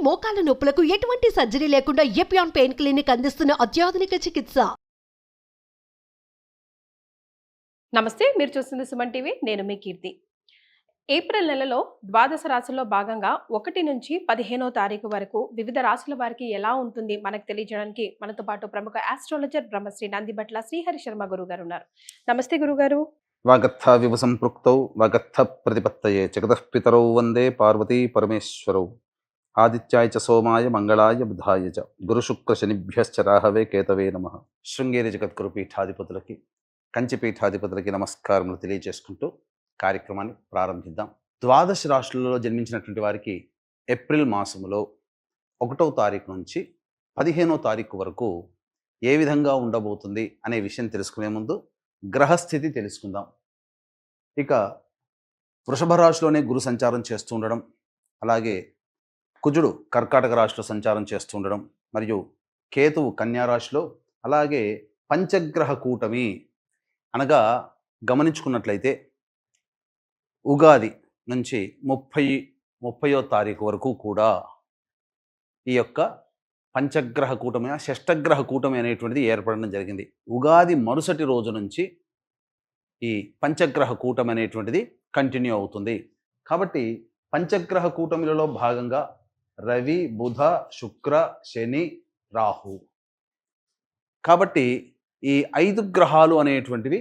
మోకాల నొప్పులకు ఎటువంటి సర్జరీ లేకుండా ఎపియాన్ పెయిన్ క్లినిక్ అందిస్తున్న అత్యాధునిక చికిత్స. నమస్తే, మీరు చూస్తుంది సుమన్ టీవీ. నేను మీ కీర్తి. ఏప్రిల్ నెలలో ద్వాదశ రాశుల్లో భాగంగా 1 నుంచి 15వ తారీఖు వరకు వివిధ రాశుల వారికి ఎలా ఉంటుంది మనకు తెలియజేయడానికి మనతో పాటు ప్రముఖ ఆస్ట్రాలజర్ బ్రహ్మశ్రీ నందిబట్ల శ్రీహరి శర్మ గురుగారు ఉన్నారు. నమస్తే గురుగారు. వాగర్థ వివ సంపృక్తౌ వాగర్థ ప్రతిపత్తయే జగతః పితరౌ వందే పార్వతీ పరమేశ్వరౌ ఆదిత్యాయ చ సోమాయ మంగళాయ బుధాయ చ గురు శుక్ర శనిభ్యశ్చ రాహవే కేతవే నమః. శృంగేరి జగద్గురు పీఠాధిపతులకి, కంచి పీఠాధిపతులకి నమస్కారములు తెలియజేసుకుంటూ కార్యక్రమాన్ని ప్రారంభిద్దాం. ద్వాదశ రాశులలో జన్మించినటువంటి వారికి ఏప్రిల్ మాసములో 1వ తారీఖు నుంచి 15వ తారీఖు వరకు ఏ విధంగా ఉండబోతుంది అనే విషయం తెలుసుకునే ముందు గ్రహస్థితి తెలుసుకుందాం. ఇక వృషభ రాశిలోనే గురు సంచారం చేస్తూ ఉండడం, అలాగే కుజుడు కర్కాటక రాశిలో సంచారం చేస్తూ ఉండడం, మరియు కేతువు కన్యా రాశిలో, అలాగే పంచగ్రహ కూటమి అనగా గమనించుకున్నట్లయితే ఉగాది నుంచి 30వ తారీఖు వరకు కూడా ఈ యొక్క పంచగ్రహ కూటమి, షష్టగ్రహ కూటమి అనేటువంటిది ఏర్పడడం జరిగింది. ఉగాది మరుసటి రోజు నుంచి ఈ పంచగ్రహ కూటమి అనేటువంటిది కంటిన్యూ అవుతుంది. కాబట్టి పంచగ్రహ కూటమిలలో భాగంగా రవి, బుధ, శుక్ర, శని, రాహు. కాబట్టి ఈ 5 గ్రహాలు అనేటువంటివి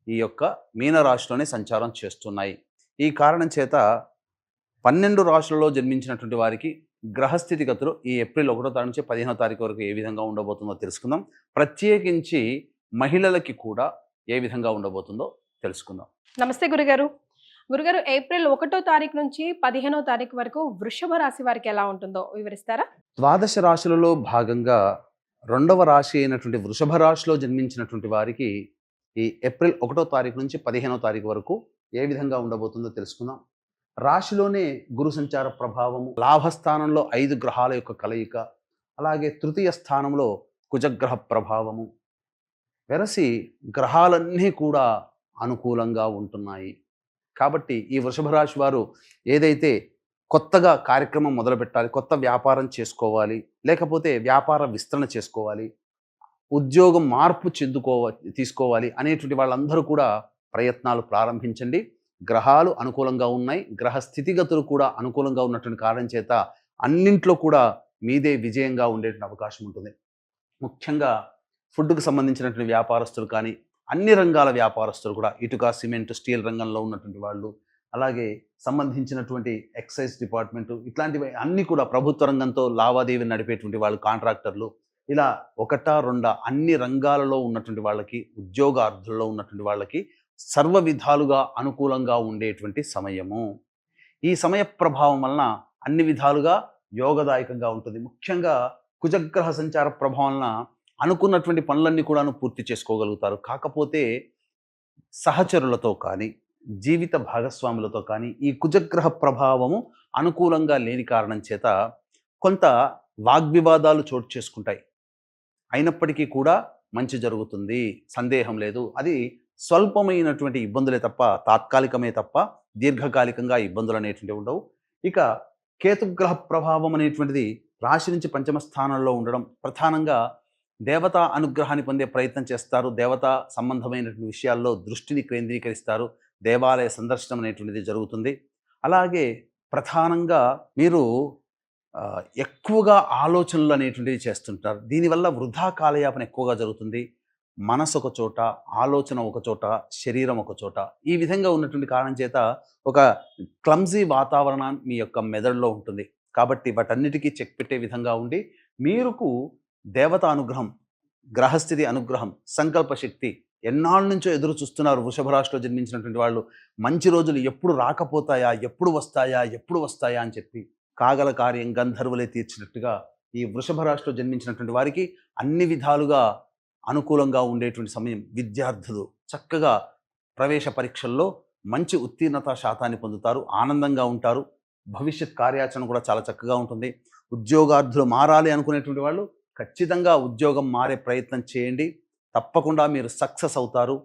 ఈ యొక్క మీనరాశిలోనే సంచారం చేస్తున్నాయి. ఈ కారణం చేత 12 రాశులలో జన్మించినటువంటి వారికి గ్రహస్థితిగతులు ఈ ఏప్రిల్ 1వ తారీఖు నుంచి 15వ తారీఖు వరకు ఏ విధంగా ఉండబోతుందో తెలుసుకుందాం. ప్రత్యేకించి మహిళలకి కూడా ఏ విధంగా ఉండబోతుందో తెలుసుకుందాం. నమస్తే గురుగారు. గురుగారు, ఏప్రిల్ 1వ తారీఖు నుంచి 15వ తారీఖు వరకు వృషభ రాశి వారికి ఎలా ఉంటుందో వివరిస్తారా? ద్వాదశ రాశులలో భాగంగా 2వ రాశి అయినటువంటి వృషభ రాశిలో జన్మించినటువంటి వారికి ఈ ఏప్రిల్ 1వ తారీఖు నుంచి 15వ తారీఖు వరకు ఏ విధంగా ఉండబోతుందో తెలుసుకుందాం. రాశిలోనే గురు సంచార ప్రభావము, లాభస్థానంలో 5 గ్రహాల యొక్క కలయిక, అలాగే తృతీయ స్థానంలో కుజగ్రహ ప్రభావము, వెరసి గ్రహాలన్నీ కూడా అనుకూలంగా ఉంటున్నాయి. కాబట్టి ఈ వృషభ రాశి వారు ఏదైతే కొత్తగా కార్యక్రమం మొదలు పెట్టాలి, కొత్త వ్యాపారం చేసుకోవాలి, లేకపోతే వ్యాపార విస్తరణ చేసుకోవాలి, ఉద్యోగం మార్పు తీసుకోవాలి అనేటువంటి వాళ్ళందరూ కూడా ప్రయత్నాలు ప్రారంభించండి. గ్రహాలు అనుకూలంగా ఉన్నాయి, గ్రహ స్థితిగతులు కూడా అనుకూలంగా ఉన్నటువంటి కారణం చేత అన్నింట్లో కూడా మీదే విజయంగా ఉండేటువంటి అవకాశం ఉంటుంది. ముఖ్యంగా ఫుడ్కు సంబంధించినటువంటి వ్యాపారస్తులు కానీ, అన్ని రంగాల వ్యాపారస్తులు కూడా, ఇటుక, సిమెంట్, స్టీల్ రంగంలో ఉన్నటువంటి వాళ్ళు, అలాగే సంబంధించినటువంటి ఎక్సైజ్ డిపార్ట్మెంటు, ఇట్లాంటివి అన్నీ కూడా ప్రభుత్వ రంగంతో లావాదేవీలు నడిపేటువంటి వాళ్ళు, కాంట్రాక్టర్లు, ఇలా 1, 2 అన్ని రంగాలలో ఉన్నటువంటి వాళ్ళకి, ఉద్యోగార్థుల్లో ఉన్నటువంటి వాళ్ళకి సర్వ విధాలుగా అనుకూలంగా ఉండేటువంటి సమయము. ఈ సమయ ప్రభావం వలన అన్ని విధాలుగా యోగదాయకంగా ఉంటుంది. ముఖ్యంగా కుజగ్రహ సంచార ప్రభావం వలన అనుకున్నటువంటి పనులన్నీ కూడాను పూర్తి చేసుకోగలుగుతారు. కాకపోతే సహచరులతో కానీ, జీవిత భాగస్వాములతో కానీ ఈ కుజగ్రహ ప్రభావము అనుకూలంగా లేని కారణం చేత కొంత వాగ్వివాదాలు చోటు చేసుకుంటాయి. అయినప్పటికీ కూడా మంచి జరుగుతుంది, సందేహం లేదు. అది స్వల్పమైనటువంటి ఇబ్బందులే తప్ప, తాత్కాలికమే తప్ప దీర్ఘకాలికంగా ఇబ్బందులు అనేటువంటివి ఉండవు. ఇక కేతుగ్రహ ప్రభావం అనేటువంటిది రాశి నుంచి 5వ స్థానంలో ఉండడం, ప్రధానంగా దేవతా అనుగ్రహాన్ని పొందే ప్రయత్నం చేస్తారు. దేవతా సంబంధమైనటువంటి విషయాల్లో దృష్టిని కేంద్రీకరిస్తారు. దేవాలయ సందర్శనం అనేటువంటిది జరుగుతుంది. అలాగే ప్రధానంగా మీరు ఎక్కువగా ఆలోచనలు అనేటువంటివి చేస్తుంటారు. దీనివల్ల వృధా కాలయాపన ఎక్కువగా జరుగుతుంది. మనసు ఒక చోట, ఆలోచన ఒక చోట, శరీరం ఒక చోట, ఈ విధంగా ఉన్నటువంటి కారణం చేత ఒక క్లమ్జీ వాతావరణం మీ యొక్క మెదడులో ఉంటుంది. కాబట్టి వాటన్నిటికీ చెక్ పెట్టే విధంగా ఉండి, మీరుకు దేవత అనుగ్రహం, గ్రహస్థితి అనుగ్రహం, సంకల్ప శక్తి ఎన్నాళ్ళ నుంచో ఎదురు చూస్తున్నారు వృషభ రాశిలో జన్మించినటువంటి వాళ్ళు. మంచి రోజులు ఎప్పుడు రాకపోతాయా, ఎప్పుడు వస్తాయా అని చెప్పి కాగల కార్యం గంధర్వులే తీర్చినట్టుగా ఈ వృషభ రాశిలో జన్మించినటువంటి వారికి అన్ని విధాలుగా అనుకూలంగా ఉండేటువంటి సమయం. విద్యార్థులు చక్కగా ప్రవేశ పరీక్షల్లో మంచి ఉత్తీర్ణత శాతాన్ని పొందుతారు, ఆనందంగా ఉంటారు. భవిష్యత్ కార్యాచరణ కూడా చాలా చక్కగా ఉంటుంది. ఉద్యోగార్థులు మారాలి అనుకునేటువంటి వాళ్ళు ఖచ్చితంగా ఉద్యోగం మారే ప్రయత్నం చేయండి, తప్పకుండా మీరు సక్సెస్ అవుతారు.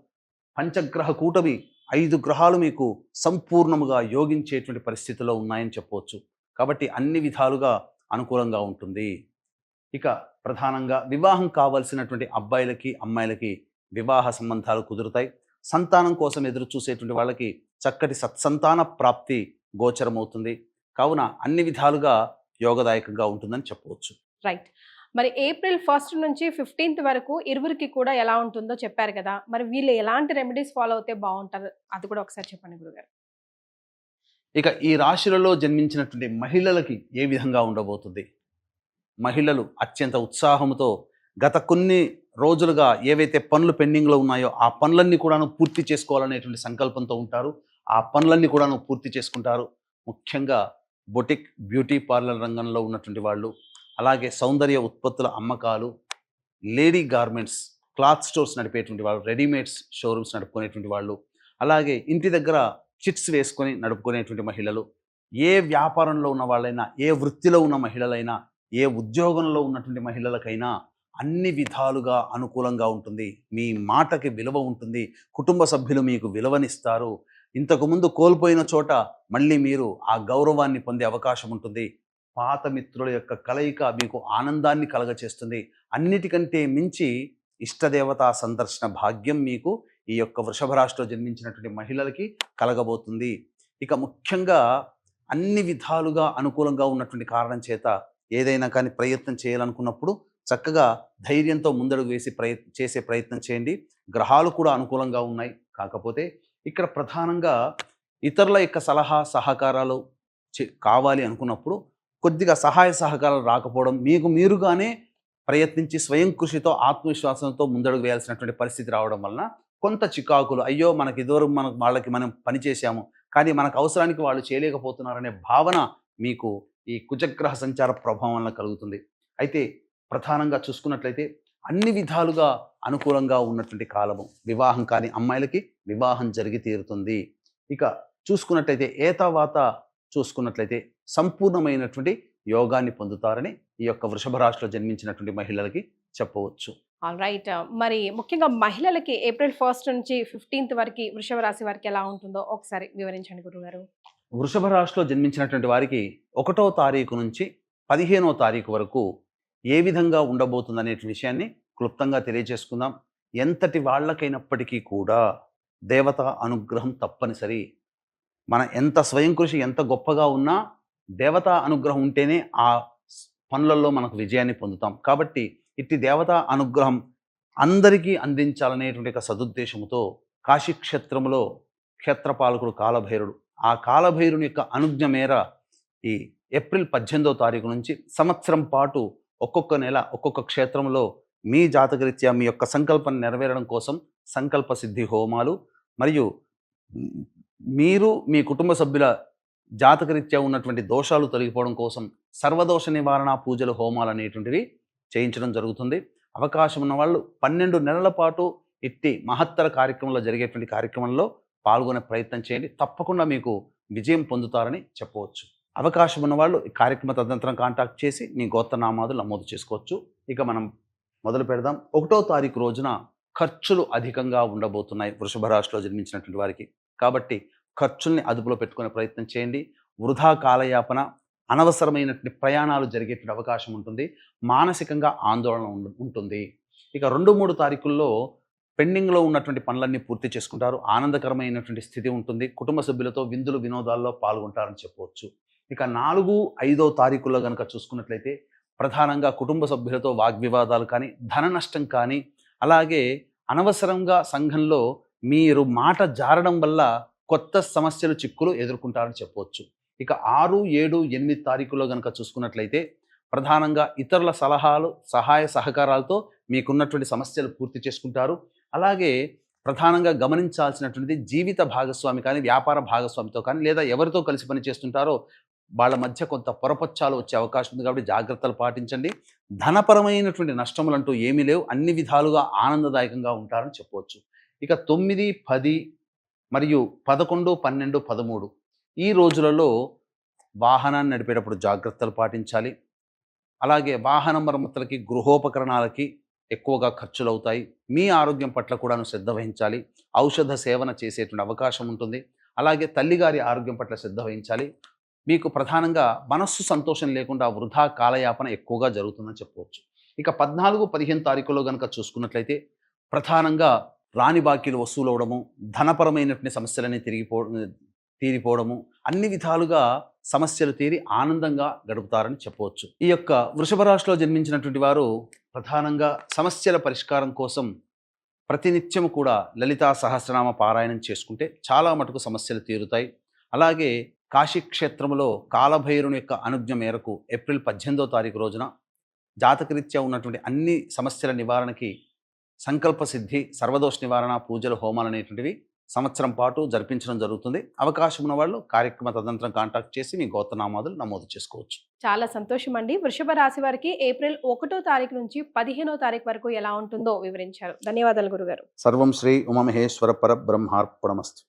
పంచగ్రహ కూటమి 5 గ్రహాలు మీకు సంపూర్ణముగా యోగించేటువంటి పరిస్థితిలో ఉన్నాయని చెప్పవచ్చు. కాబట్టి అన్ని విధాలుగా అనుకూలంగా ఉంటుంది. ఇక ప్రధానంగా వివాహం కావాల్సినటువంటి అబ్బాయిలకి అమ్మాయిలకి వివాహ సంబంధాలు కుదురుతాయి. సంతానం కోసం ఎదురు చూసేటువంటి వాళ్ళకి చక్కటి సత్సంతాన ప్రాప్తి గోచరమవుతుంది. కావున అన్ని విధాలుగా యోగదాయకంగా ఉంటుందని చెప్పవచ్చు. రైట్. మరి ఏప్రిల్ 1 నుంచి 15 వరకు ఇరువురికి కూడా ఎలా ఉంటుందో చెప్పారు కదా, మరి వీళ్ళు ఎలాంటి రెమెడీస్ ఫాలో అవుతే బాగుంటారు అది కూడా ఒకసారి చెప్పండి గురుగారు. ఇక ఈ రాశులలో జన్మించినటువంటి మహిళలకి ఏ విధంగా ఉండబోతుంది? మహిళలు అత్యంత ఉత్సాహంతో గత కొన్ని రోజులుగా ఏవైతే పనులు పెండింగ్లో ఉన్నాయో ఆ పనులన్నీ కూడాను పూర్తి చేసుకోవాలనేటువంటి సంకల్పంతో ఉంటారు. ఆ పనులన్నీ కూడాను పూర్తి చేసుకుంటారు. ముఖ్యంగా బొటిక్ బ్యూటీ పార్లర్ రంగంలో ఉన్నటువంటి వాళ్ళు, అలాగే సౌందర్య ఉత్పత్తుల అమ్మకాలు, లేడీ గార్మెంట్స్, క్లాత్ స్టోర్స్ నడిపేటువంటి వాళ్ళు, రెడీమేడ్స్ షోరూమ్స్ నడుపుకునేటువంటి వాళ్ళు, అలాగే ఇంటి దగ్గర చిట్స్ వేసుకొని నడుపుకునేటువంటి మహిళలు, ఏ వ్యాపారంలో ఉన్న వాళ్ళైనా, ఏ వృత్తిలో ఉన్న మహిళలైనా, ఏ ఉద్యోగంలో ఉన్నటువంటి మహిళలకైనా అన్ని విధాలుగా అనుకూలంగా ఉంటుంది. మీ మాటకి విలువ ఉంటుంది. కుటుంబ సభ్యులు మీకు విలువనిస్తారు. ఇంతకుముందు కోల్పోయిన చోట మళ్ళీ మీరు ఆ గౌరవాన్ని పొందే అవకాశం ఉంటుంది. పాత మిత్రుల యొక్క కలయిక మీకు ఆనందాన్ని కలగచేస్తుంది. అన్నిటికంటే మించి ఇష్టదేవతా సందర్శన భాగ్యం మీకు ఈ యొక్క వృషభ రాశిలో జన్మించినటువంటి మహిళలకి కలగబోతుంది. ఇక ముఖ్యంగా అన్ని విధాలుగా అనుకూలంగా ఉన్నటువంటి కారణం చేత ఏదైనా కానీ ప్రయత్నం చేయాలనుకున్నప్పుడు చక్కగా ధైర్యంతో ముందడుగు వేసి చేసే ప్రయత్నం చేయండి. గ్రహాలు కూడా అనుకూలంగా ఉన్నాయి. కాకపోతే ఇక్కడ ప్రధానంగా ఇతరుల యొక్క సలహా సహకారాలు కావాలి అనుకున్నప్పుడు కొద్దిగా సహాయ సహకారాలు రాకపోవడం, మీకు మీరుగానే ప్రయత్నించి స్వయం కృషితో ఆత్మవిశ్వాసంతో ముందడుగు వేయాల్సినటువంటి పరిస్థితి రావడం వలన కొంత చికాకులు, అయ్యో మనకి ఇదివరకు వాళ్ళకి మనం పని చేశాము కానీ మనకు అవసరానికి వాళ్ళు చేయలేకపోతున్నారనే భావన మీకు ఈ కుజగ్రహ సంచార ప్రభావం వలన కలుగుతుంది. అయితే ప్రధానంగా చూసుకున్నట్లయితే అన్ని విధాలుగా అనుకూలంగా ఉన్నటువంటి కాలము. వివాహం కాని అమ్మాయిలకి వివాహం జరిగి తీరుతుంది. ఇక చూసుకున్నట్లయితే ఏతావాత చూసుకున్నట్లయితే సంపూర్ణమైనటువంటి యోగాన్ని పొందుతారని ఈ యొక్క వృషభ రాశిలో జన్మించినటువంటి మహిళలకి చెప్పవచ్చు. All right. మరి ముఖ్యంగా మహిళలకి ఏప్రిల్ 1 నుంచి 15 వరకు వృషభ రాశి వారికి ఎలా ఉంటుందో ఒకసారి వివరించండి గురుగారు. వృషభ రాశిలో జన్మించినటువంటి వారికి 1వ తారీఖు నుంచి 15వ తారీఖు వరకు ఏ విధంగా ఉండబోతుందనే విషయాన్ని క్లుప్తంగా తెలియజేసుకుందాం. ఎంతటి వాళ్ళకైనప్పటికీ కూడా దేవత అనుగ్రహం తప్పనిసరి. మన ఎంత స్వయం కృషి ఎంత గొప్పగా ఉన్నా దేవతా అనుగ్రహం ఉంటేనే ఆ పనులలో మనకు విజయాన్ని పొందుతాం. కాబట్టి ఇట్టి దేవతా అనుగ్రహం అందరికీ అందించాలనేటువంటి ఒక సదుద్దేశంతో కాశీక్షేత్రంలో క్షేత్రపాలకుడు కాలభైరుడు, ఆ కాలభైరుని యొక్క అనుజ్ఞ మేర ఈ ఏప్రిల్ 18వ తారీఖు నుంచి సంవత్సరం పాటు ఒక్కొక్క నెల ఒక్కొక్క క్షేత్రంలో మీ జాతకరీత్యా మీ యొక్క సంకల్పం నెరవేరడం కోసం సంకల్ప సిద్ధి హోమాలు, మరియు మీరు మీ కుటుంబ సభ్యుల జాతకరీత్యా ఉన్నటువంటి దోషాలు తొలగిపోవడం కోసం సర్వదోష నివారణ పూజలు హోమాలు అనేటువంటివి చేయించడం జరుగుతుంది. అవకాశం ఉన్న వాళ్ళు 12 నెలల పాటు ఇట్టి మహత్తర కార్యక్రమంలో జరిగేటువంటి కార్యక్రమంలో పాల్గొనే ప్రయత్నం చేయండి. తప్పకుండా మీకు విజయం పొందుతారని చెప్పవచ్చు. అవకాశం ఉన్న వాళ్ళు ఈ కార్యక్రమ తదనంతరం కాంటాక్ట్ చేసి మీ గోత్రనామాదులు నమోదు చేసుకోవచ్చు. ఇక మనం మొదలు పెడదాం. 1వ తారీఖు రోజున ఖర్చులు అధికంగా ఉండబోతున్నాయి వృషభ రాశిలో జన్మించినటువంటి వారికి. కాబట్టి ఖర్చుల్ని అదుపులో పెట్టుకునే ప్రయత్నం చేయండి. వృధా కాలయాపన, అనవసరమైనటువంటి ప్రయాణాలు జరిగేటువంటి అవకాశం ఉంటుంది. మానసికంగా ఆందోళన ఉంటుంది. ఇక 2-3 తారీఖుల్లో పెండింగ్లో ఉన్నటువంటి పనులన్నీ పూర్తి చేసుకుంటారు. ఆనందకరమైనటువంటి స్థితి ఉంటుంది. కుటుంబ సభ్యులతో విందులు వినోదాల్లో పాల్గొంటారని చెప్పవచ్చు. ఇక 4-5వ తారీఖుల్లో కనుక చూసుకున్నట్లయితే ప్రధానంగా కుటుంబ సభ్యులతో వాగ్వివాదాలు కానీ, ధన నష్టం కానీ, అలాగే అనవసరంగా సంఘంలో మీరు మాట జారడం వల్ల కొత్త సమస్యలు చిక్కులు ఎదుర్కొంటారని చెప్పవచ్చు. ఇక 6, 7, 8 తారీఖుల్లో కనుక చూసుకున్నట్లయితే ప్రధానంగా ఇతరుల సలహాలు సహాయ సహకారాలతో మీకున్నటువంటి సమస్యలు పూర్తి చేసుకుంటారు. అలాగే ప్రధానంగా గమనించాల్సినటువంటిది జీవిత భాగస్వామి కానీ, వ్యాపార భాగస్వామితో కానీ, లేదా ఎవరితో కలిసి పని చేస్తుంటారో వాళ్ళ మధ్య కొంత పొరపచ్చాలు వచ్చే అవకాశం ఉంది. కాబట్టి జాగ్రత్తలు పాటించండి. ధనపరమైనటువంటి నష్టములు అంటూ ఏమీ లేవు. అన్ని విధాలుగా ఆనందదాయకంగా ఉంటారని చెప్పవచ్చు. ఇక 9, 10 మరియు 11, 12, 13 ఈ రోజులలో వాహనాన్ని నడిపేటప్పుడు జాగ్రత్తలు పాటించాలి. అలాగే వాహన మరమ్మతులకి, గృహోపకరణాలకి ఎక్కువగా ఖర్చులు అవుతాయి. మీ ఆరోగ్యం పట్ల కూడా శ్రద్ధ వహించాలి. ఔషధ సేవన చేసేటువంటి అవకాశం ఉంటుంది. అలాగే తల్లిగారి ఆరోగ్యం పట్ల శ్రద్ధ వహించాలి. మీకు ప్రధానంగా మనస్సు సంతోషం లేకుండా వృధా కాలయాపన ఎక్కువగా జరుగుతుందని చెప్పవచ్చు. ఇక 14, 15 తారీఖులో గనక చూసుకున్నట్లయితే ప్రధానంగా రాని బాకీలు వసూలు అవడము, ధనపరమైనటువంటి సమస్యలన్నీ తీరిపోవడము, అన్ని విధాలుగా సమస్యలు తీరి ఆనందంగా గడుపుతారని చెప్పవచ్చు. ఈ యొక్క వృషభ రాశిలో జన్మించినటువంటి వారు ప్రధానంగా సమస్యల పరిష్కారం కోసం ప్రతినిత్యం కూడా లలితా సహస్రనామ పారాయణం చేసుకుంటే చాలా మటుకు సమస్యలు తీరుతాయి. అలాగే కాశీ క్షేత్రంలో కాలభైరుని యొక్క అనుజ్ఞ మేరకు ఏప్రిల్ 18వ తారీఖు రోజున జాతకరీత్యా ఉన్నటువంటి అన్ని సమస్యల నివారణకి సంకల్ప సిద్ధి, సర్వదోష నివారణ పూజలు, హోమాలు అనేటువంటివి సంవత్సరం పాటు జరిపించడం జరుగుతుంది. అవకాశం ఉన్న వాళ్ళు కార్యక్రమ తదనంతరం కాంటాక్ట్ చేసి మీ గోత్రనామాదులు నమోదు చేసుకోవచ్చు. చాలా సంతోషం అండి. వృషభ రాశి వారికి ఏప్రిల్ 1వ తారీఖు నుంచి 15వ తారీఖు వరకు ఎలా ఉంటుందో వివరించారు. ధన్యవాదాలు గురుగారు. సర్వం శ్రీ ఉమామహేశ్వర పరబ్రహ్మార్పణమస్తు.